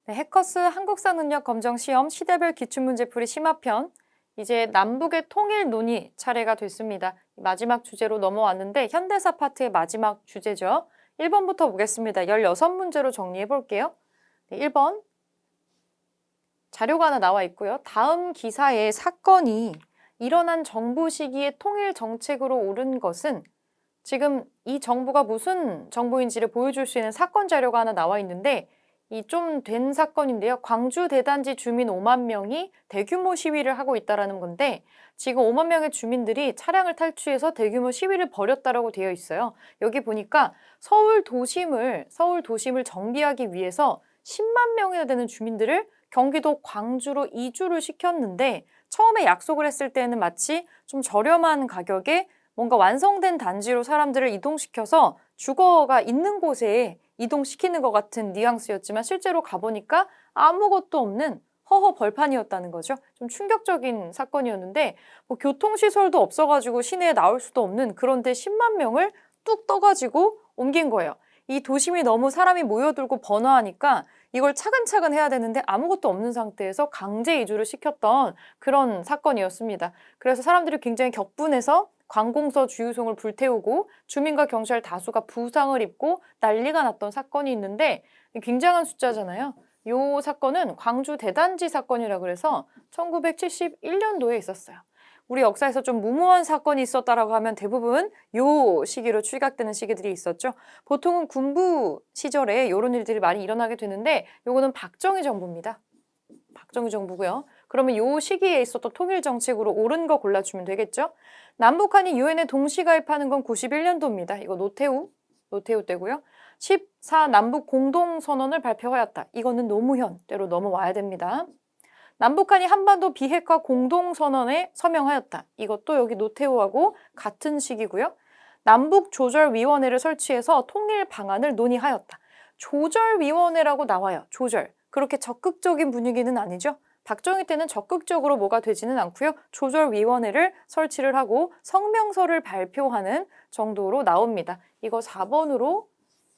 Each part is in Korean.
네, 해커스 한국사 능력 검정 시험 시대별 기출문제풀이 심화편. 이제 남북의 통일 논의 차례가 됐습니다. 마지막 주제로 넘어왔는데 현대사 파트의 마지막 주제죠. 1번부터 보겠습니다. 16문제로 정리해 볼게요. 네, 1번. 자료가 하나 나와 있고요. 다음 기사의 사건이 일어난 정부 시기에 통일 정책으로 옳은 것은 지금 이 정부가 무슨 정부인지를 보여줄 수 있는 사건 자료가 하나 나와 있는데 이 좀 된 사건인데요. 광주 대단지 주민 5만 명이 대규모 시위를 하고 있다는 건데 지금 5만 명의 주민들이 차량을 탈취해서 대규모 시위를 벌였다라고 되어 있어요. 여기 보니까 서울 도심을 정비하기 위해서 10만 명이나 되는 주민들을 경기도 광주로 이주를 시켰는데 처음에 약속을 했을 때는 마치 좀 저렴한 가격에 뭔가 완성된 단지로 사람들을 이동시켜서 주거가 있는 곳에 이동시키는 것 같은 뉘앙스였지만 실제로 가보니까 아무것도 없는 허허 벌판이었다는 거죠. 좀 충격적인 사건이었는데 뭐 교통시설도 없어가지고 시내에 나올 수도 없는 그런데 10만 명을 뚝 떠가지고 옮긴 거예요. 이 도심이 너무 사람이 모여들고 번화하니까 이걸 차근차근 해야 되는데 아무것도 없는 상태에서 강제 이주를 시켰던 그런 사건이었습니다. 그래서 사람들이 굉장히 격분해서 관공서 주유소를 불태우고 주민과 경찰 다수가 부상을 입고 난리가 났던 사건이 있는데 굉장한 숫자잖아요. 이 사건은 광주 대단지 사건이라 그래서 1971년도에 있었어요. 우리 역사에서 좀 무모한 사건이 있었다라고 하면 대부분 요 시기로 추각되는 시기들이 있었죠. 보통은 군부 시절에 이런 일들이 많이 일어나게 되는데 요거는 박정희 정부입니다. 박정희 정부고요. 그러면 요 시기에 있었던 통일 정책으로 옳은 거 골라주면 되겠죠. 남북한이 유엔에 동시 가입하는 건 91년도입니다. 이거 노태우 때고요. 14 남북 공동선언을 발표하였다. 이거는 노무현 때로 넘어와야 됩니다. 남북한이 한반도 비핵화 공동선언에 서명하였다. 이것도 여기 노태우하고 같은 시기고요. 남북조절위원회를 설치해서 통일 방안을 논의하였다. 조절위원회라고 나와요. 조절. 그렇게 적극적인 분위기는 아니죠. 박정희 때는 적극적으로 뭐가 되지는 않고요. 조절위원회를 설치를 하고 성명서를 발표하는 정도로 나옵니다. 이거 4번으로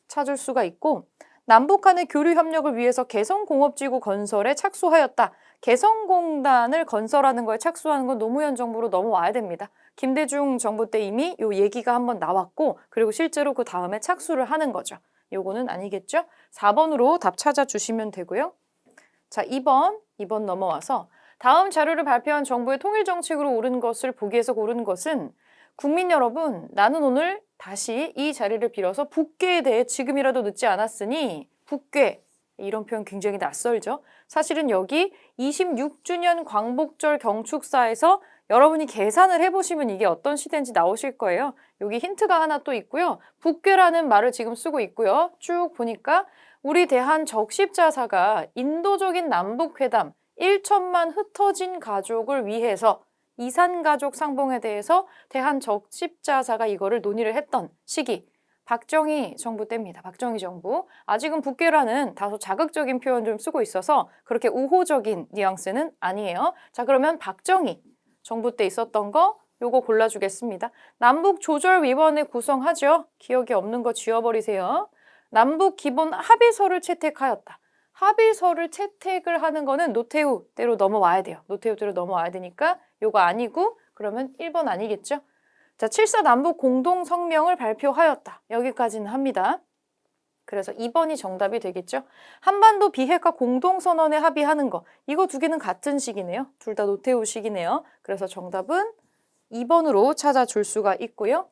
찾을 수가 있고 남북한의 교류 협력을 위해서 개성공업지구 건설에 착수하였다. 개성공단을 건설하는 거에 착수하는 건 노무현 정부로 넘어와야 됩니다. 김대중 정부 때 이미 요 얘기가 한번 나왔고 그리고 실제로 그 다음에 착수를 하는 거죠. 요거는 아니겠죠? 4번으로 답 찾아주시면 되고요. 자, 2번 넘어와서 다음 자료를 발표한 정부의 통일 정책으로 옳은 것을 보기에서 고른 것은 국민 여러분, 나는 오늘 다시 이 자리를 빌어서 북괴에 대해 지금이라도 늦지 않았으니 북괴, 이런 표현 굉장히 낯설죠? 사실은 여기 26주년 광복절 경축사에서 여러분이 계산을 해보시면 이게 어떤 시대인지 나오실 거예요. 여기 힌트가 하나 또 있고요. 북괴라는 말을 지금 쓰고 있고요. 쭉 보니까 우리 대한 적십자사가 인도적인 남북회담 1천만 흩어진 가족을 위해서 이산가족 상봉에 대해서 대한 적십자사가 이거를 논의를 했던 시기. 박정희 정부 때입니다. 박정희 정부. 아직은 북괴라는 다소 자극적인 표현 좀 쓰고 있어서 그렇게 우호적인 뉘앙스는 아니에요. 자, 그러면 박정희 정부 때 있었던 거 요거 골라주겠습니다. 남북조절위원회 구성하죠. 기억이 없는 거 지워버리세요. 남북 기본 합의서를 채택하였다. 합의서를 채택을 하는 거는 노태우 때로 넘어와야 돼요. 노태우 때로 넘어와야 되니까 요거 아니고 그러면 1번 아니겠죠? 자, 7.4 남북 공동성명을 발표하였다. 여기까지는 합니다. 그래서 2번이 정답이 되겠죠? 한반도 비핵화 공동선언에 합의하는 거. 이거 두 개는 같은 시기네요. 둘 다 노태우 시기네요. 그래서 정답은 2번으로 찾아줄 수가 있고요.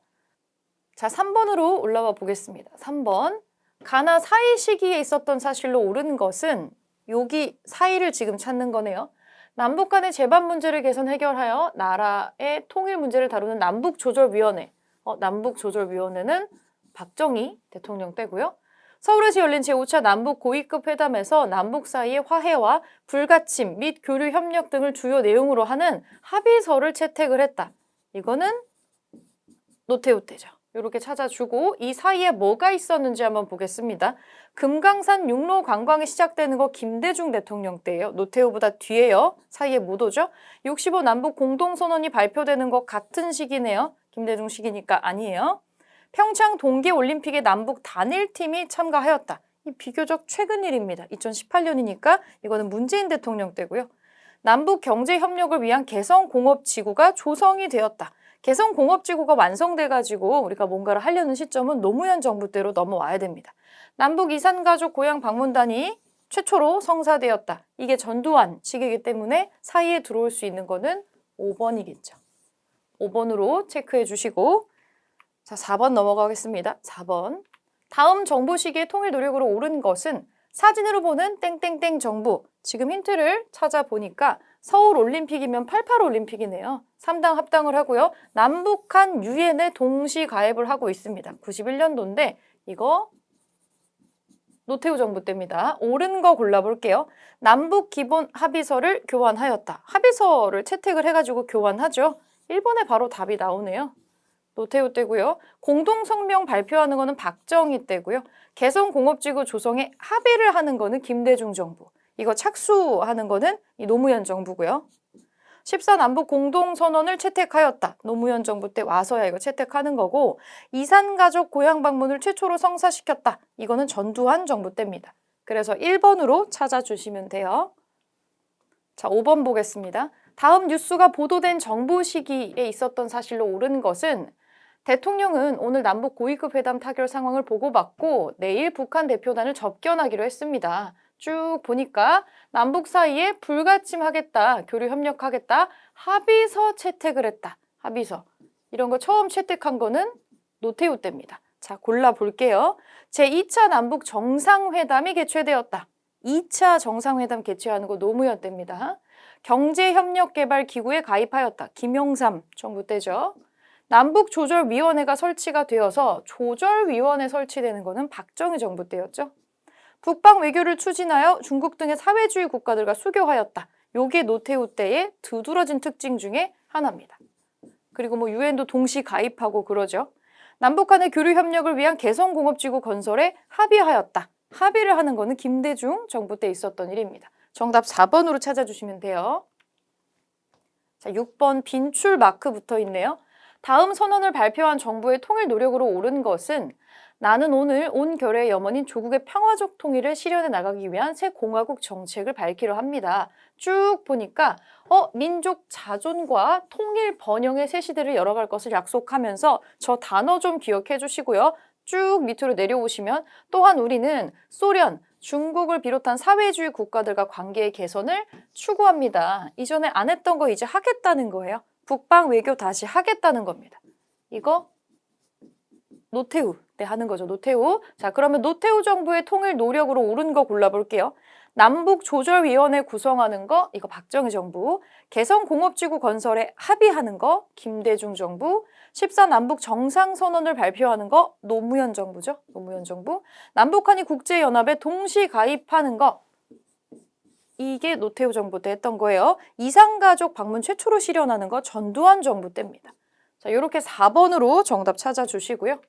자, 3번으로 올라와 보겠습니다. 3번. 가나 사이 시기에 있었던 사실로 옳은 것은 여기 사이를 지금 찾는 거네요. 남북 간의 재반 문제를 개선 해결하여 나라의 통일 문제를 다루는 남북조절위원회. 남북조절위원회는 박정희 대통령 때고요. 서울에서 열린 제5차 남북 고위급 회담에서 남북 사이의 화해와 불가침 및 교류 협력 등을 주요 내용으로 하는 합의서를 채택을 했다. 이거는 노태우 때죠. 이렇게 찾아주고 이 사이에 뭐가 있었는지 한번 보겠습니다. 금강산 육로 관광이 시작되는 거 김대중 대통령 때예요. 노태우보다 뒤에요. 사이에 못 오죠. 65 남북 공동선언이 발표되는 거 같은 시기네요. 김대중 시기니까 아니에요. 평창 동계올림픽에 남북 단일팀이 참가하였다. 이 비교적 최근 일입니다. 2018년이니까 이거는 문재인 대통령 때고요. 남북 경제 협력을 위한 개성공업지구가 조성이 되었다. 개성공업지구가 완성돼가지고 우리가 뭔가를 하려는 시점은 노무현 정부 때로 넘어와야 됩니다. 남북 이산가족 고향 방문단이 최초로 성사되었다. 이게 전두환 시기이기 때문에 사이에 들어올 수 있는 거는 5번이겠죠. 5번으로 체크해 주시고 자, 4번 넘어가겠습니다. 4번. 다음 정부 시기의 통일 노력으로 옳은 것은 사진으로 보는 땡땡땡 정부. 지금 힌트를 찾아보니까 서울 올림픽이면 88 올림픽이네요. 3당 합당을 하고요. 남북한 유엔에 동시 가입을 하고 있습니다. 91년도인데 이거 노태우 정부 때입니다. 옳은 거 골라볼게요. 남북 기본 합의서를 교환하였다. 합의서를 채택을 해가지고 교환하죠. 1번에 바로 답이 나오네요. 노태우 때고요. 공동성명 발표하는 거는 박정희 때고요. 개성공업지구 조성에 합의를 하는 거는 김대중 정부. 이거 착수하는 거는 이 노무현 정부고요. 14남북 공동선언을 채택하였다. 노무현 정부 때 와서야 이거 채택하는 거고 이산가족 고향 방문을 최초로 성사시켰다. 이거는 전두환 정부 때입니다. 그래서 1번으로 찾아주시면 돼요. 자, 5번 보겠습니다. 다음 뉴스가 보도된 정부 시기에 있었던 사실로 옳은 것은 대통령은 오늘 남북 고위급 회담 타결 상황을 보고받고 내일 북한 대표단을 접견하기로 했습니다. 쭉 보니까 남북 사이에 불가침하겠다, 교류 협력하겠다, 합의서 채택을 했다. 합의서. 이런 거 처음 채택한 거는 노태우 때입니다. 자, 골라볼게요. 제2차 남북 정상회담이 개최되었다. 2차 정상회담 개최하는 거 노무현 때입니다. 경제협력개발기구에 가입하였다. 김영삼 정부 때죠. 남북조절위원회가 설치가 되어서 조절위원회 설치되는 거는 박정희 정부 때였죠. 북방 외교를 추진하여 중국 등의 사회주의 국가들과 수교하였다. 요게 노태우 때의 두드러진 특징 중에 하나입니다. 그리고 뭐 유엔도 동시 가입하고 그러죠. 남북 간의 교류 협력을 위한 개성공업지구 건설에 합의하였다. 합의를 하는 거는 김대중 정부 때 있었던 일입니다. 정답 4번으로 찾아주시면 돼요. 자, 6번 빈출 마크 붙어 있네요. 다음 선언을 발표한 정부의 통일 노력으로 옳은 것은 나는 오늘 온 결의 염원인 조국의 평화적 통일을 실현해 나가기 위한 새 공화국 정책을 밝기로 합니다. 쭉 보니까 민족 자존과 통일 번영의 새 시대를 열어갈 것을 약속하면서 저 단어 좀 기억해 주시고요. 쭉 밑으로 내려오시면 또한 우리는 소련, 중국을 비롯한 사회주의 국가들과 관계의 개선을 추구합니다. 이전에 안 했던 거 이제 하겠다는 거예요. 북방 외교 다시 하겠다는 겁니다. 이거 노태우 때 하는 거죠. 노태우. 자, 그러면 노태우 정부의 통일 노력으로 옳은 거 골라볼게요. 남북조절위원회 구성하는 거 이거 박정희 정부. 개성공업지구 건설에 합의하는 거 김대중 정부. 14남북 정상선언을 발표하는 거 노무현 정부죠. 노무현 정부. 남북한이 국제연합에 동시 가입하는 거 이게 노태우 정부 때 했던 거예요. 이산가족 방문 최초로 실현하는 거 전두환 정부 때입니다. 자, 이렇게 4번으로 정답 찾아주시고요.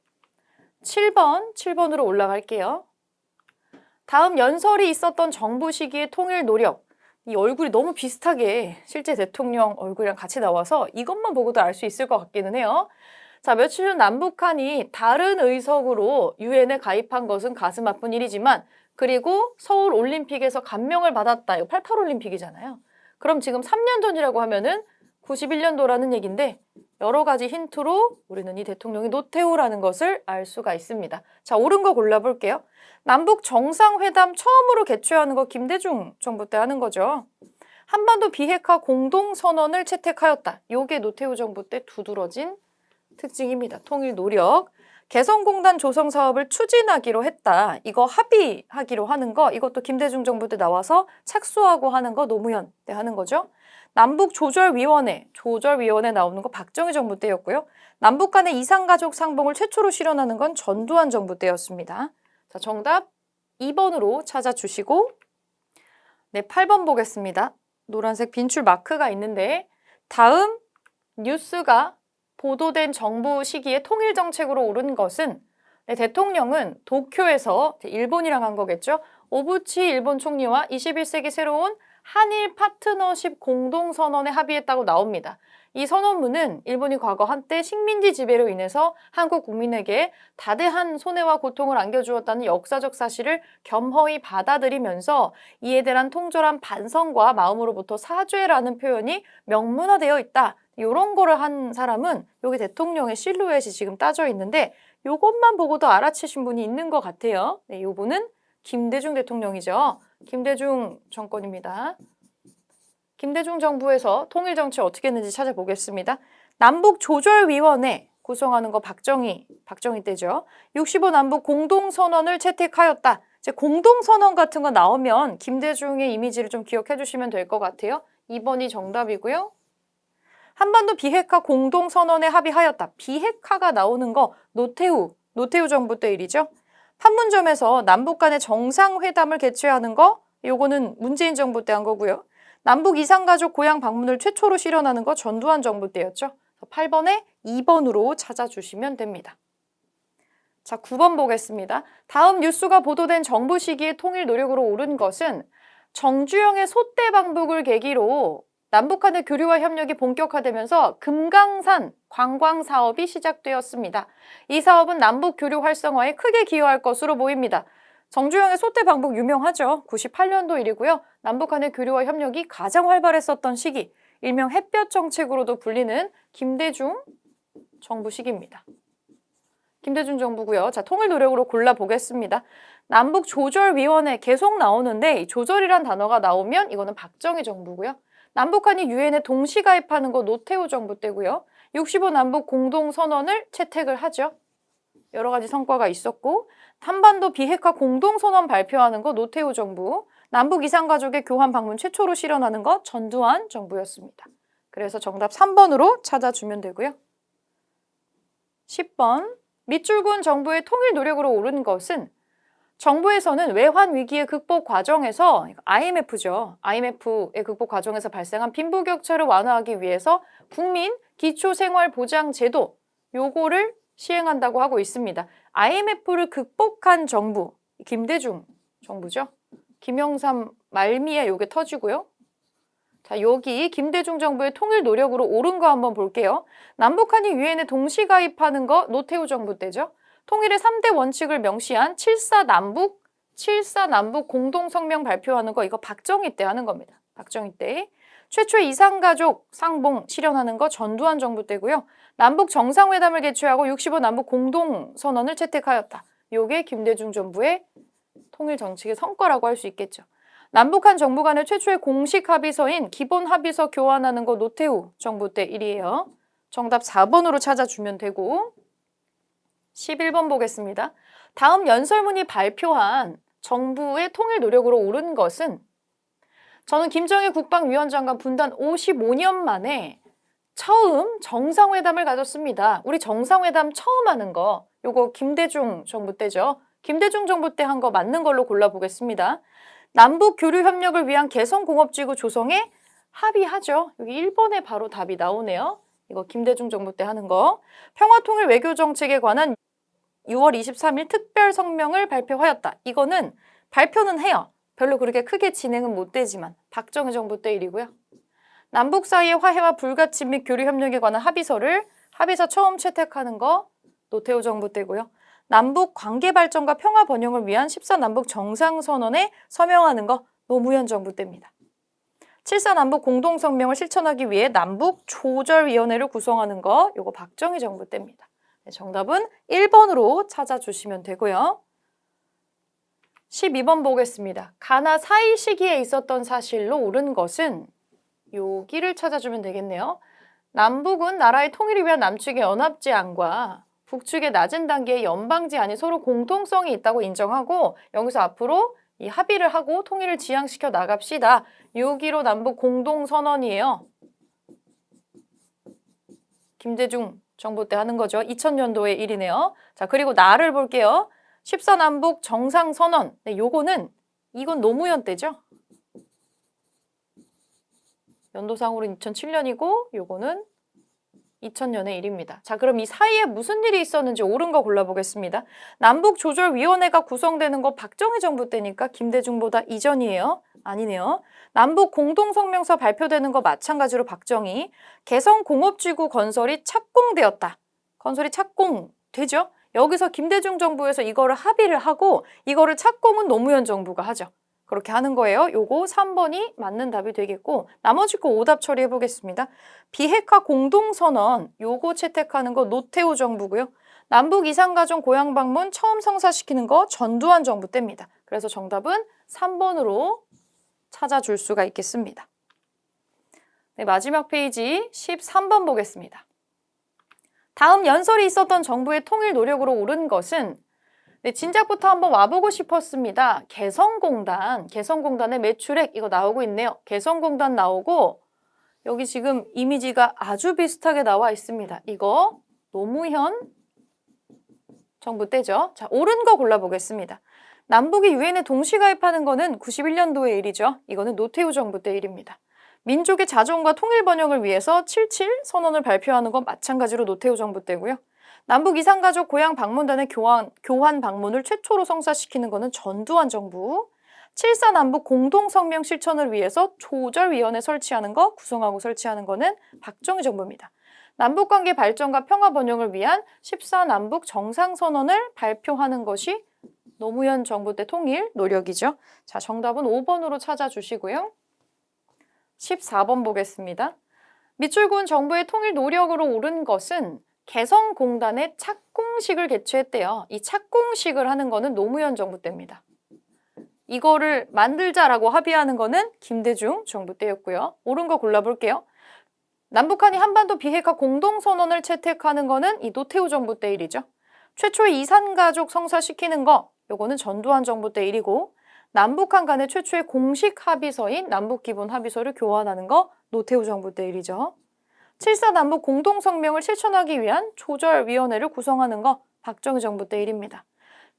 7번으로 올라갈게요. 다음 연설이 있었던 정부 시기의 통일 노력. 이 얼굴이 너무 비슷하게 실제 대통령 얼굴이랑 같이 나와서 이것만 보고도 알 수 있을 것 같기는 해요. 자, 며칠 전 남북한이 다른 의석으로 유엔에 가입한 것은 가슴 아픈 일이지만 그리고 서울 올림픽에서 감명을 받았다. 이거 88 올림픽이잖아요. 그럼 지금 3년 전이라고 하면은 91년도라는 얘기인데 여러 가지 힌트로 우리는 이 대통령이 노태우라는 것을 알 수가 있습니다. 자, 옳은 거 골라볼게요. 남북 정상회담 처음으로 개최하는 거 김대중 정부 때 하는 거죠. 한반도 비핵화 공동선언을 채택하였다. 요게 노태우 정부 때 두드러진 특징입니다. 통일 노력. 개성공단 조성 사업을 추진하기로 했다. 이거 합의하기로 하는 거 이것도 김대중 정부 때 나와서 착수하고 하는 거 노무현 때 하는 거죠. 남북조절위원회 나오는 거 박정희 정부 때였고요. 남북 간의 이산가족 상봉을 최초로 실현하는 건 전두환 정부 때였습니다. 자, 정답 2번으로 찾아주시고 네, 8번 보겠습니다. 노란색 빈출 마크가 있는데 다음 뉴스가 보도된 정부 시기의 통일 정책으로 옳은 것은 대통령은 도쿄에서 일본이랑 한 거겠죠. 오부치 일본 총리와 21세기 새로운 한일 파트너십 공동선언에 합의했다고 나옵니다. 이 선언문은 일본이 과거 한때 식민지 지배로 인해서 한국 국민에게 다대한 손해와 고통을 안겨주었다는 역사적 사실을 겸허히 받아들이면서 이에 대한 통절한 반성과 마음으로부터 사죄라는 표현이 명문화되어 있다. 이런 거를 한 사람은 여기 대통령의 실루엣이 지금 따져 있는데 요것만 보고도 알아채신 분이 있는 것 같아요. 네, 요분은 김대중 대통령이죠. 김대중 정권입니다. 김대중 정부에서 통일정치 어떻게 했는지 찾아보겠습니다. 남북조절위원회 구성하는 거 박정희 때죠. 65 남북 공동선언을 채택하였다. 이제 공동선언 같은 거 나오면 김대중의 이미지를 좀 기억해 주시면 될 것 같아요. 2번이 정답이고요. 한반도 비핵화 공동선언에 합의하였다. 비핵화가 나오는 거 노태우 정부 때 일이죠. 판문점에서 남북 간의 정상회담을 개최하는 거 요거는 문재인 정부 때 한 거고요. 남북 이산가족 고향 방문을 최초로 실현하는 거 전두환 정부 때였죠. 8번에 2번으로 찾아주시면 됩니다. 자, 9번 보겠습니다. 다음 뉴스가 보도된 정부 시기의 통일 노력으로 오른 것은 정주영의 소떼 방북을 계기로 남북 간의 교류와 협력이 본격화되면서 금강산 관광 사업이 시작되었습니다. 이 사업은 남북 교류 활성화에 크게 기여할 것으로 보입니다. 정주영의 소떼 방북 유명하죠. 98년도 일이고요. 남북 간의 교류와 협력이 가장 활발했었던 시기, 일명 햇볕 정책으로도 불리는 김대중 정부 시기입니다. 김대중 정부고요. 자, 통일 노력으로 골라보겠습니다. 남북조절위원회 계속 나오는데 이 조절이란 단어가 나오면 이거는 박정희 정부고요. 남북한이 유엔에 동시 가입하는 거 노태우 정부 때고요. 65 남북 공동선언을 채택을 하죠. 여러 가지 성과가 있었고 한반도 비핵화 공동선언 발표하는 거 노태우 정부, 남북 이산가족의 교환 방문 최초로 실현하는 거 전두환 정부였습니다. 그래서 정답 3번으로 찾아주면 되고요. 10번, 밑줄군 정부의 통일 노력으로 오른 것은 정부에서는 외환 위기의 극복 과정에서 IMF죠. IMF의 극복 과정에서 발생한 빈부격차를 완화하기 위해서 국민 기초생활보장제도 요거를 시행한다고 하고 있습니다. IMF를 극복한 정부, 김대중 정부죠. 김영삼 말미에 요게 터지고요. 자, 여기 김대중 정부의 통일 노력으로 오른 거 한번 볼게요. 남북한이 유엔에 동시 가입하는 거 노태우 정부 때죠. 통일의 3대 원칙을 명시한 7.4 남북 공동성명 발표하는 거 이거 박정희 때 하는 겁니다. 박정희 때. 최초의 이산가족 상봉 실현하는 거 전두환 정부 때고요. 남북 정상회담을 개최하고 65 남북 공동선언을 채택하였다. 요게 김대중 정부의 통일 정책의 성과라고 할 수 있겠죠. 남북한 정부 간의 최초의 공식 합의서인 기본 합의서 교환하는 거 노태우 정부 때 일이에요. 정답 4번으로 찾아주면 되고 11번 보겠습니다. 다음 연설문이 발표한 정부의 통일 노력으로 오른 것은 저는 김정일 국방위원장과 분단 55년 만에 처음 정상회담을 가졌습니다. 우리 정상회담 처음 하는 거 요거 김대중 정부 때죠. 김대중 정부 때 한 거 맞는 걸로 골라보겠습니다. 남북 교류 협력을 위한 개성공업지구 조성에 합의하죠. 여기 1번에 바로 답이 나오네요. 이거 김대중 정부 때 하는 거. 평화통일 외교정책에 관한 6월 23일 특별 성명을 발표하였다. 이거는 발표는 해요. 별로 그렇게 크게 진행은 못 되지만 박정희 정부 때 일이고요. 남북 사이의 화해와 불가침 및 교류 협력에 관한 합의서 처음 채택하는 거 노태우 정부 때고요. 남북 관계 발전과 평화 번영을 위한 14 남북 정상선언에 서명하는 거 노무현 정부 때입니다. 7.4 남북 공동성명을 실천하기 위해 남북조절위원회를 구성하는 거 요거 박정희 정부 때입니다. 네, 정답은 1번으로 찾아주시면 되고요. 12번 보겠습니다. 가나 4.1 시기에 있었던 사실로 옳은 것은 여기를 찾아주면 되겠네요. 남북은 나라의 통일을 위한 남측의 연합제안과 북측의 낮은 단계의 연방제안이 서로 공통성이 있다고 인정하고 여기서 앞으로 이 합의를 하고 통일을 지향시켜 나갑시다. 여기로 남북 공동선언이에요. 김대중 정부 때 하는 거죠. 2000년도의 일이네요. 자, 그리고 나를 볼게요. 14 남북 정상선언. 네, 이건 노무현 때죠. 연도상으로 2007년이고 요거는 2000년의 일입니다. 자, 그럼 이 사이에 무슨 일이 있었는지 옳은 거 골라보겠습니다. 남북조절위원회가 구성되는 거 박정희 정부 때니까 김대중보다 이전이에요. 아니네요. 남북 공동성명서 발표되는 거 마찬가지로 박정희. 개성공업지구 건설이 착공되었다. 건설이 착공되죠? 여기서 김대중 정부에서 이거를 합의를 하고 이거를 착공은 노무현 정부가 하죠. 그렇게 하는 거예요. 요거 3번이 맞는 답이 되겠고 나머지 거 오답 처리해 보겠습니다. 비핵화 공동선언 요거 채택하는 거 노태우 정부고요. 남북 이산가족 고향 방문 처음 성사시키는 거 전두환 정부 때입니다. 그래서 정답은 3번으로 찾아줄 수가 있겠습니다. 네, 마지막 페이지 13번 보겠습니다. 다음 연설이 있었던 정부의 통일 노력으로 옳은 것은 네, 진작부터 한번 와보고 싶었습니다. 개성공단의 매출액 이거 나오고 있네요. 개성공단 나오고 여기 지금 이미지가 아주 비슷하게 나와 있습니다. 이거 노무현 정부 때죠. 자, 옳은 거 골라보겠습니다. 남북이 유엔에 동시 가입하는 거는 91년도의 일이죠. 이거는 노태우 정부 때 일입니다. 민족의 자존과 통일 번영을 위해서 7.7 선언을 발표하는 건 마찬가지로 노태우 정부 때고요. 남북 이산가족 고향 방문단의 교환 방문을 최초로 성사시키는 거는 전두환 정부. 7.4 남북 공동성명 실천을 위해서 조절위원회 설치하는 거, 구성하고 설치하는 거는 박정희 정부입니다. 남북관계 발전과 평화 번영을 위한 14 남북 정상선언을 발표하는 것이 노무현 정부 때 통일 노력이죠. 자, 정답은 5번으로 찾아주시고요. 14번 보겠습니다. 밑줄 그은 정부의 통일 노력으로 옳은 것은 개성공단의 착공식을 개최했대요. 이 착공식을 하는 거는 노무현 정부 때입니다. 이거를 만들자라고 합의하는 거는 김대중 정부 때였고요. 옳은 거 골라볼게요. 남북한이 한반도 비핵화 공동선언을 채택하는 거는 이 노태우 정부 때 일이죠. 최초의 이산가족 성사시키는 거, 요거는 전두환 정부 때 일이고 남북한 간의 최초의 공식 합의서인 남북기본합의서를 교환하는 거 노태우 정부 때 일이죠. 7.4 남북 공동성명을 실천하기 위한 조절위원회를 구성하는 거 박정희 정부 때 일입니다.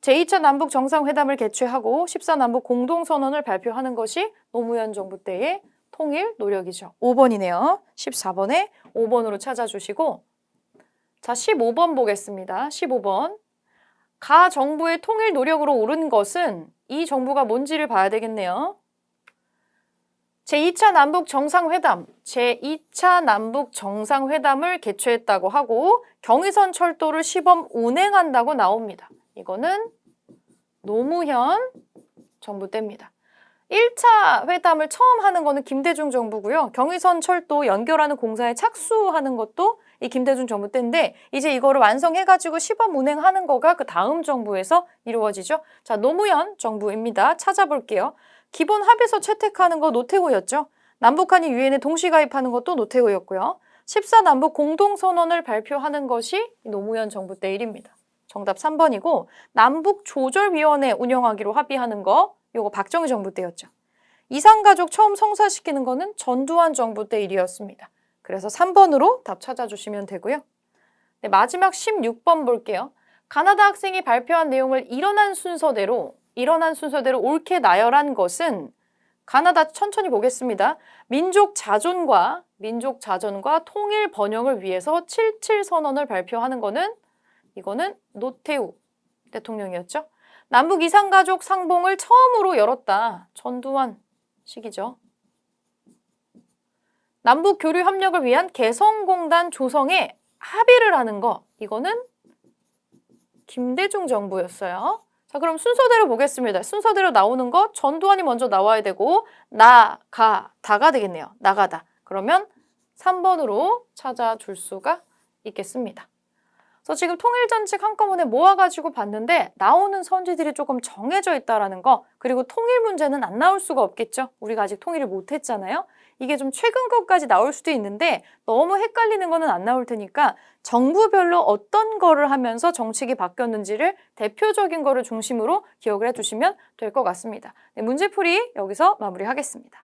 제2차 남북 정상회담을 개최하고 14 남북 공동선언을 발표하는 것이 노무현 정부 때의 통일 노력이죠. 5번이네요. 14번에 5번으로 찾아주시고 자, 15번 보겠습니다. 15번. 가 정부의 통일 노력으로 옳은 것은 이 정부가 뭔지를 봐야 되겠네요. 제2차 남북 정상회담을 개최했다고 하고 경의선 철도를 시범 운행한다고 나옵니다. 이거는 노무현 정부 때입니다. 1차 회담을 처음 하는 거는 김대중 정부고요. 경의선 철도 연결하는 공사에 착수하는 것도 이 김대중 정부 때인데 이제 이거를 완성해가지고 시범 운행하는 거가 그 다음 정부에서 이루어지죠. 자, 노무현 정부입니다. 찾아볼게요. 기본 합의서 채택하는 거 노태우였죠. 남북한이 유엔에 동시 가입하는 것도 노태우였고요. 14 남북 공동선언을 발표하는 것이 노무현 정부 때 일입니다. 정답 3번이고 남북 조절위원회 운영하기로 합의하는 거 요거 박정희 정부 때였죠. 이산가족 처음 성사시키는 거는 전두환 정부 때 일이었습니다. 그래서 3번으로 답 찾아주시면 되고요. 네, 마지막 16번 볼게요. 가나다 학생이 발표한 내용을 일어난 순서대로 옳게 나열한 것은 가나다 천천히 보겠습니다. 민족 자존과 통일 번영을 위해서 7.7 선언을 발표하는 거는 이거는 노태우 대통령이었죠. 남북 이산가족 상봉을 처음으로 열었다. 전두환 시기죠. 남북 교류 협력을 위한 개성공단 조성에 합의를 하는 거 이거는 김대중 정부였어요. 자, 그럼 순서대로 보겠습니다. 순서대로 나오는 거 전두환이 먼저 나와야 되고 다가 되겠네요. 나가다. 그러면 3번으로 찾아줄 수가 있겠습니다. 그래서 지금 통일전칙 한꺼번에 모아가지고 봤는데 나오는 선지들이 조금 정해져 있다라는 거 그리고 통일 문제는 안 나올 수가 없겠죠. 우리가 아직 통일을 못했잖아요. 이게 좀 최근 것까지 나올 수도 있는데 너무 헷갈리는 거는 안 나올 테니까 정부별로 어떤 거를 하면서 정책이 바뀌었는지를 대표적인 거를 중심으로 기억을 해두시면 될 것 같습니다. 네, 문제풀이 여기서 마무리하겠습니다.